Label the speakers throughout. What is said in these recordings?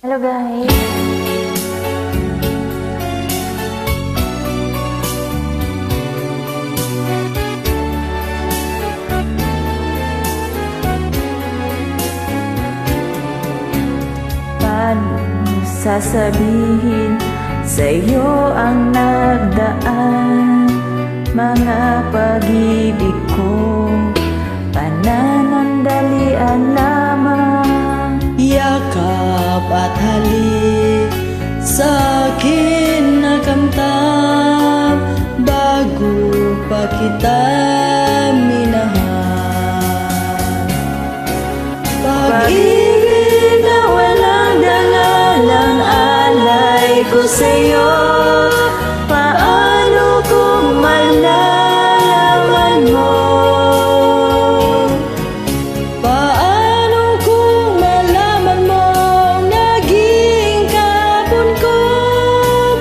Speaker 1: Hello guys! Paano sasabihin sa'yo ang nagdaan? Mga pag-ibig ko, pananandalian lamang.
Speaker 2: Yakap at halik sa'kin na kamtam, bago pa kita minahal.
Speaker 1: Pag-ibig na walang dangalang alay ko sa'yo. Paano kung malalaman mo?
Speaker 2: Paano kung malaman mo naging kapon ko?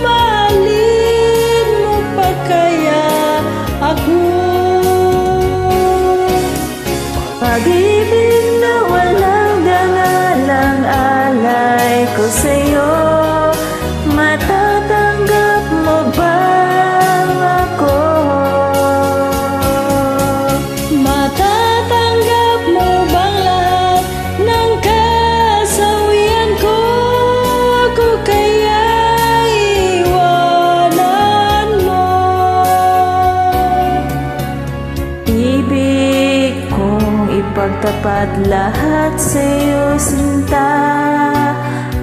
Speaker 2: Mahalin mo pa kaya ako?
Speaker 1: Pag-ibig na walang dangalang alay ko sa'yo. Matatanggap mo ba ako?
Speaker 2: Matatanggap mo bang lahat ng kasawian ko? Ako kaya iwanan mo?
Speaker 1: Ibig kong ipagtapat lahat sa'yo, sinta.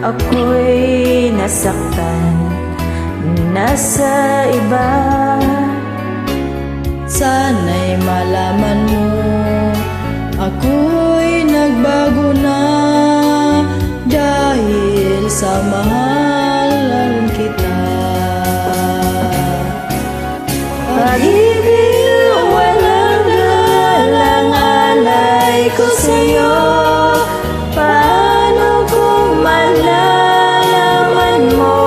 Speaker 1: Ako'y nasaktan, nasa iba.
Speaker 2: Sana'y malaman mo, ako'y nagbago na, dahil sa mahalan kita.
Speaker 1: Pag-ibig na walang galang alay ko sa'yo. Paano kung malalaman mo?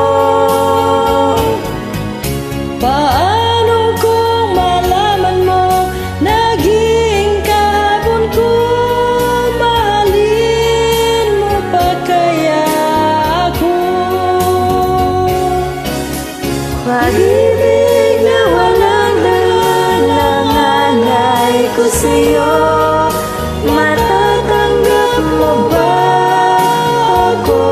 Speaker 2: Paano kung malaman mo naging kahapon ko? Mahalin mo pa kaya ako?
Speaker 1: Pag-ibig na walang galang alay ko sa'yo. Matatanggap mo ba ako?